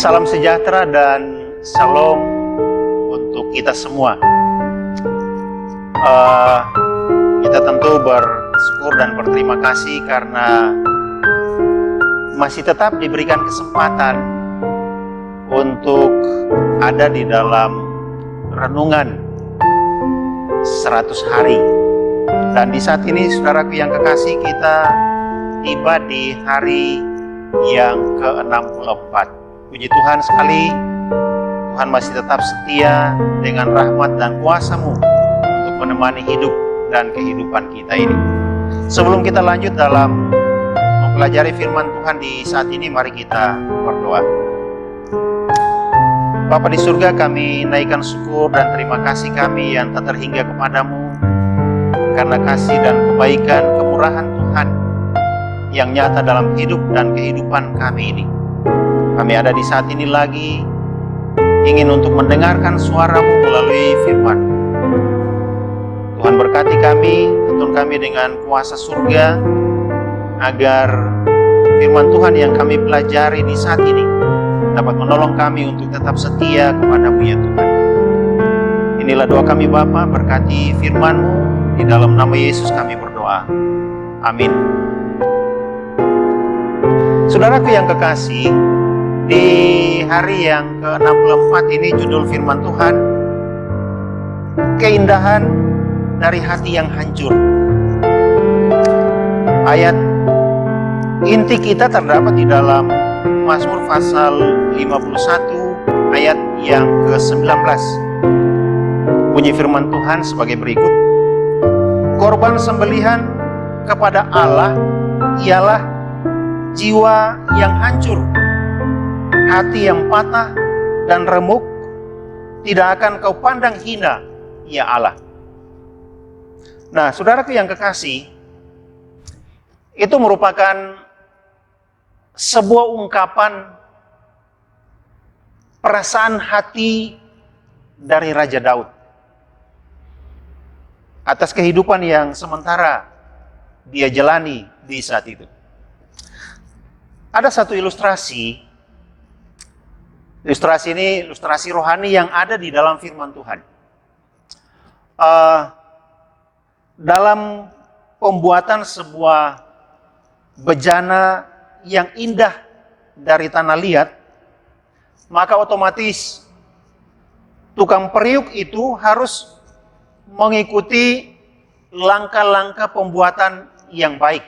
Salam sejahtera dan shalom untuk kita semua. Kita tentu bersyukur dan berterima kasih karena masih tetap diberikan kesempatan untuk ada di dalam renungan 100 hari. Dan di saat ini, saudaraku yang kekasih, kita tiba di hari yang ke-64. Puji Tuhan sekali, Tuhan masih tetap setia dengan rahmat dan kuasa-Mu untuk menemani hidup dan kehidupan kita ini. Sebelum kita lanjut dalam mempelajari firman Tuhan di saat ini, mari kita berdoa. Bapa di surga, kami naikkan syukur dan terima kasih kami yang tak terhingga kepadamu karena kasih dan kebaikan, kemurahan Tuhan yang nyata dalam hidup dan kehidupan kami ini. Kami ada di saat ini lagi ingin untuk mendengarkan suara-Mu melalui firman. Tuhan berkati kami, tuntun kami dengan kuasa surga, agar firman Tuhan yang kami pelajari di saat ini dapat menolong kami untuk tetap setia kepada-Mu ya Tuhan. Inilah doa kami Bapa, berkati firman-Mu, di dalam nama Yesus kami berdoa. Amin. Saudaraku yang kekasih, di hari yang ke-64 ini judul firman Tuhan, keindahan dari hati yang hancur. Ayat inti kita terdapat di dalam Mazmur pasal 51 ayat yang ke-19. Bunyi firman Tuhan sebagai berikut. Korban sembelihan kepada Allah ialah jiwa yang hancur, hati yang patah dan remuk, tidak akan Kau pandang hina, ya Allah. Nah, saudaraku yang kekasih, itu merupakan sebuah ungkapan perasaan hati dari Raja Daud atas kehidupan yang sementara dia jalani di saat itu. Ada satu ilustrasi ini, ilustrasi rohani yang ada di dalam firman Tuhan. Dalam pembuatan sebuah bejana yang indah dari tanah liat, maka otomatis tukang periuk itu harus mengikuti langkah-langkah pembuatan yang baik.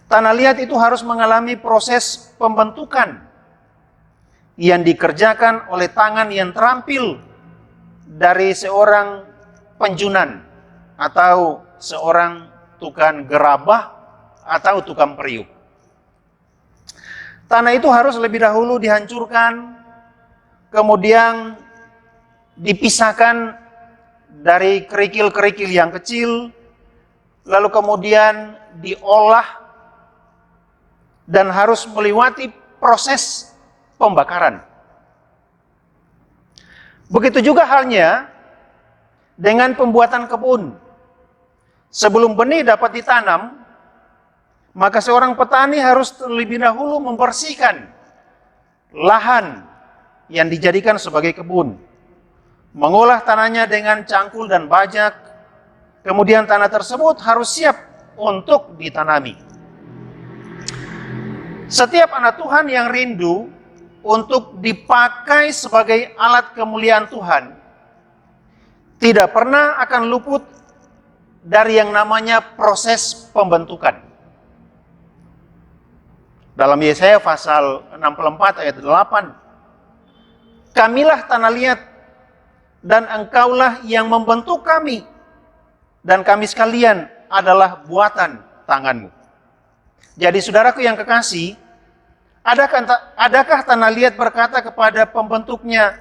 Tanah liat itu harus mengalami proses pembentukan yang dikerjakan oleh tangan yang terampil dari seorang penjunan atau seorang tukang gerabah atau tukang periuk. Tanah itu harus lebih dahulu dihancurkan, kemudian dipisahkan dari kerikil-kerikil yang kecil, lalu kemudian diolah dan harus melewati proses pembakaran. Begitu juga halnya dengan pembuatan kebun. Sebelum benih dapat ditanam, maka seorang petani harus terlebih dahulu membersihkan lahan yang dijadikan sebagai kebun, mengolah tanahnya dengan cangkul dan bajak, kemudian tanah tersebut harus siap untuk ditanami. Setiap anak Tuhan yang rindu untuk dipakai sebagai alat kemuliaan Tuhan tidak pernah akan luput dari yang namanya proses pembentukan. Dalam Yesaya pasal 64 ayat 8, kamilah tanah liat dan engkaulah yang membentuk kami, dan kami sekalian adalah buatan tanganmu. Jadi saudaraku yang kekasih, adakah tanah liat berkata kepada pembentuknya,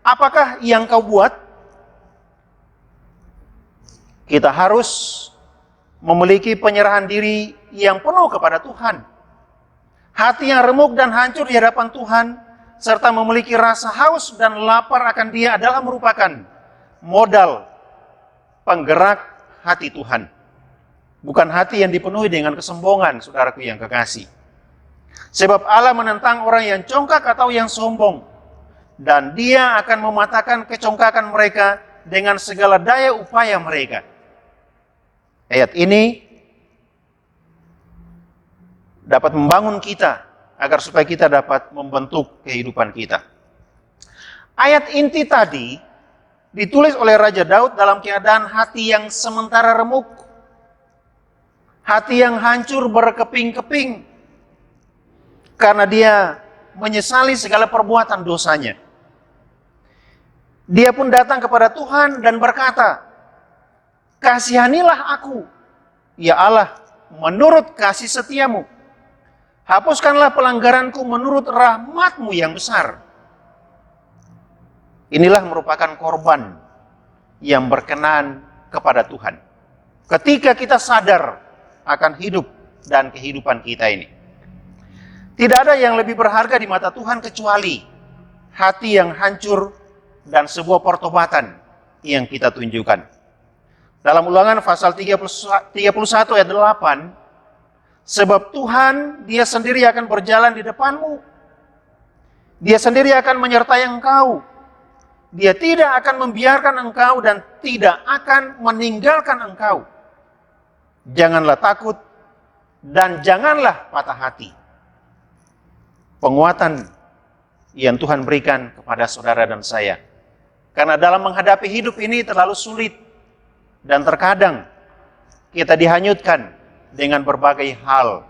apakah yang kau buat? Kita harus memiliki penyerahan diri yang penuh kepada Tuhan. Hati yang remuk dan hancur di hadapan Tuhan, serta memiliki rasa haus dan lapar akan Dia adalah merupakan modal penggerak hati Tuhan. Bukan hati yang dipenuhi dengan kesombongan, saudaraku yang kekasih. Sebab Allah menentang orang yang congkak atau yang sombong, dan Dia akan mematahkan kecongkakan mereka dengan segala daya upaya mereka. Ayat ini dapat membangun kita agar supaya kita dapat membentuk kehidupan kita. Ayat inti tadi ditulis oleh Raja Daud dalam keadaan hati yang sementara remuk, hati yang hancur berkeping-keping, karena dia menyesali segala perbuatan dosanya. Dia pun datang kepada Tuhan dan berkata, "Kasihanilah aku, ya Allah, menurut kasih setiamu. Hapuskanlah pelanggaranku menurut rahmat-Mu yang besar." Inilah merupakan korban yang berkenan kepada Tuhan. Ketika kita sadar akan hidup dan kehidupan kita ini. Tidak ada yang lebih berharga di mata Tuhan kecuali hati yang hancur dan sebuah pertobatan yang kita tunjukkan. Dalam Ulangan pasal 31 ayat 8, sebab Tuhan Dia sendiri akan berjalan di depanmu. Dia sendiri akan menyertai engkau. Dia tidak akan membiarkan engkau dan tidak akan meninggalkan engkau. Janganlah takut dan janganlah patah hati. Penguatan yang Tuhan berikan kepada saudara dan saya. Karena dalam menghadapi hidup ini terlalu sulit. Dan terkadang kita dihanyutkan dengan berbagai hal.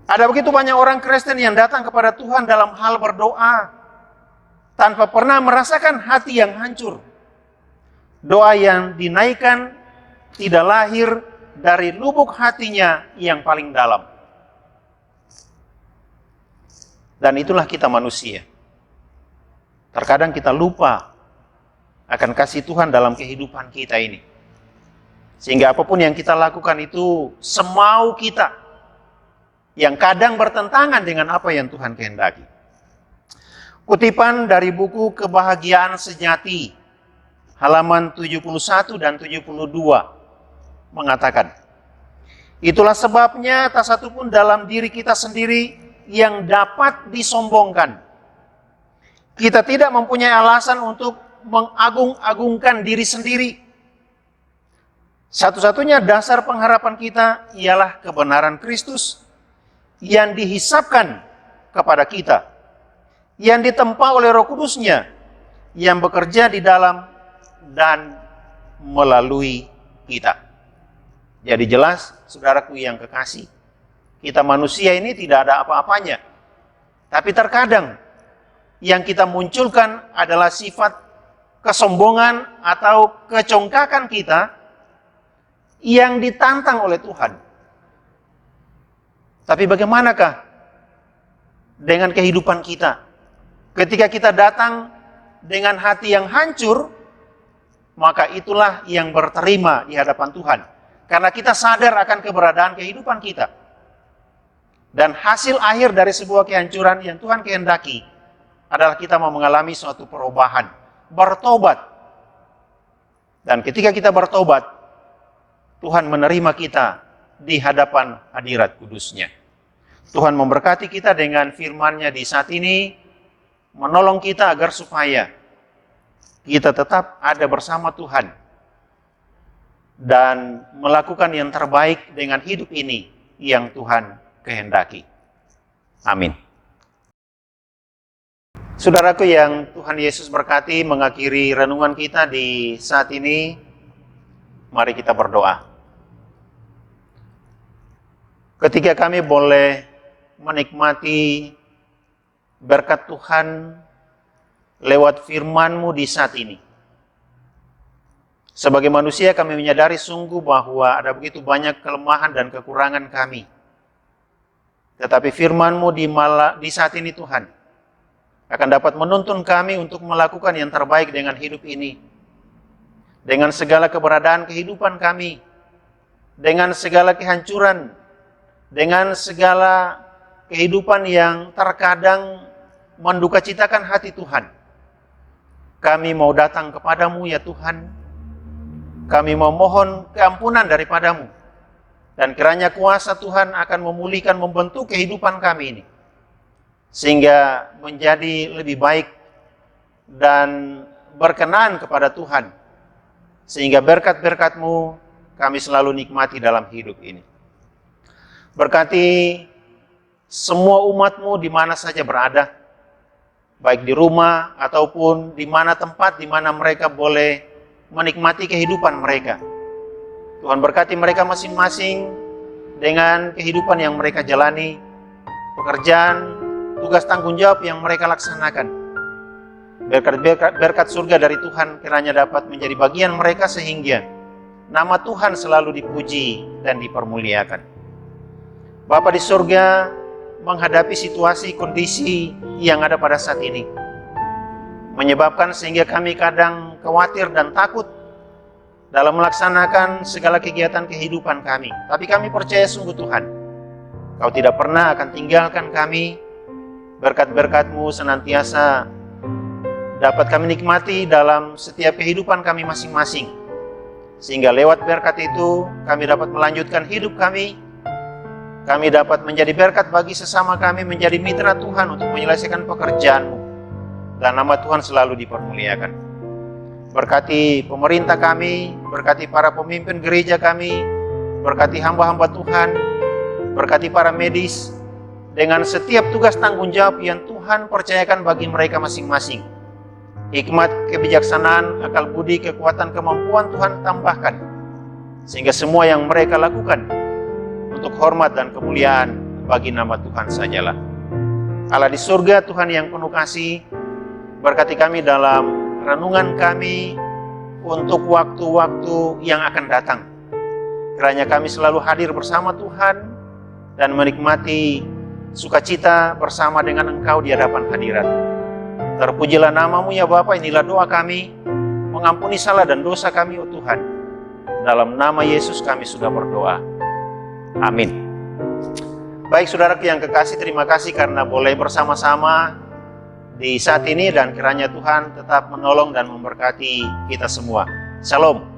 Ada begitu banyak orang Kristen yang datang kepada Tuhan dalam hal berdoa tanpa pernah merasakan hati yang hancur. Doa yang dinaikkan tidak lahir dari lubuk hatinya yang paling dalam. Dan itulah kita manusia. Terkadang kita lupa akan kasih Tuhan dalam kehidupan kita ini. Sehingga apapun yang kita lakukan itu semau kita, yang kadang bertentangan dengan apa yang Tuhan kehendaki. Kutipan dari buku Kebahagiaan Sejati, halaman 71 dan 72, mengatakan, "Itulah sebabnya tak satu pun dalam diri kita sendiri yang dapat disombongkan. Kita tidak mempunyai alasan untuk mengagung-agungkan diri sendiri. Satu-satunya dasar pengharapan kita ialah kebenaran Kristus yang dihisapkan kepada kita, yang ditempa oleh Roh Kudus-Nya, yang bekerja di dalam dan melalui kita." Jadi jelas, saudaraku yang kekasih, kita manusia ini tidak ada apa-apanya. Tapi terkadang yang kita munculkan adalah sifat kesombongan atau kecongkakan kita yang ditantang oleh Tuhan. Tapi bagaimanakah dengan kehidupan kita? Ketika kita datang dengan hati yang hancur, maka itulah yang berterima di hadapan Tuhan. Karena kita sadar akan keberadaan kehidupan kita. Dan hasil akhir dari sebuah kehancuran yang Tuhan kehendaki adalah kita mau mengalami suatu perubahan, bertobat. Dan ketika kita bertobat, Tuhan menerima kita di hadapan hadirat kudus-Nya. Tuhan memberkati kita dengan firman-Nya di saat ini, menolong kita agar supaya kita tetap ada bersama Tuhan dan melakukan yang terbaik dengan hidup ini yang Tuhan kehendaki. Amin. Saudaraku yang Tuhan Yesus berkati, mengakhiri renungan kita di saat ini, mari kita berdoa. Ketika kami boleh menikmati berkat Tuhan lewat firman-Mu di saat ini, sebagai manusia kami menyadari sungguh bahwa ada begitu banyak kelemahan dan kekurangan kami. Tetapi firman-Mu di saat ini Tuhan akan dapat menuntun kami untuk melakukan yang terbaik dengan hidup ini. Dengan segala keberadaan kehidupan kami, dengan segala kehancuran, dengan segala kehidupan yang terkadang mendukacitakan hati Tuhan. Kami mau datang kepadamu ya Tuhan. Kami mau mohon keampunan daripadamu. Dan kiranya kuasa Tuhan akan memulihkan, membentuk kehidupan kami ini, sehingga menjadi lebih baik dan berkenan kepada Tuhan, sehingga berkat-berkat-Mu kami selalu nikmati dalam hidup ini. Berkati semua umat-Mu di mana saja berada, baik di rumah ataupun di mana tempat di mana mereka boleh menikmati kehidupan mereka. Tuhan berkati mereka masing-masing dengan kehidupan yang mereka jalani, pekerjaan, tugas tanggung jawab yang mereka laksanakan. Berkat surga dari Tuhan kiranya dapat menjadi bagian mereka sehingga nama Tuhan selalu dipuji dan dipermuliakan. Bapa di surga, menghadapi situasi, kondisi yang ada pada saat ini, menyebabkan sehingga kami kadang khawatir dan takut dalam melaksanakan segala kegiatan kehidupan kami. Tapi kami percaya sungguh Tuhan, Kau tidak pernah akan tinggalkan kami. Berkat-berkat-Mu senantiasa dapat kami nikmati dalam setiap kehidupan kami masing-masing. Sehingga lewat berkat itu kami dapat melanjutkan hidup kami. Kami dapat menjadi berkat bagi sesama kami, menjadi mitra Tuhan untuk menyelesaikan pekerjaan-Mu. Dan nama Tuhan selalu dipermuliakan. Berkati pemerintah kami, berkati para pemimpin gereja kami, berkati hamba-hamba Tuhan, berkati para medis, dengan setiap tugas tanggung jawab yang Tuhan percayakan bagi mereka masing-masing. Hikmat, kebijaksanaan, akal budi, kekuatan, kemampuan Tuhan tambahkan, sehingga semua yang mereka lakukan untuk hormat dan kemuliaan bagi nama Tuhan sajalah. Allah di surga, Tuhan yang penuh kasih, berkati kami dalam renungan kami untuk waktu-waktu yang akan datang. Kiranya kami selalu hadir bersama Tuhan dan menikmati sukacita bersama dengan Engkau di hadapan hadirat. Terpujilah nama-Mu ya Bapa, inilah doa kami. Mengampuni salah dan dosa kami, oh Tuhan. Dalam nama Yesus kami sudah berdoa. Amin. Baik saudaraku yang kekasih, terima kasih karena boleh bersama-sama di saat ini, dan kiranya Tuhan tetap menolong dan memberkati kita semua. Shalom.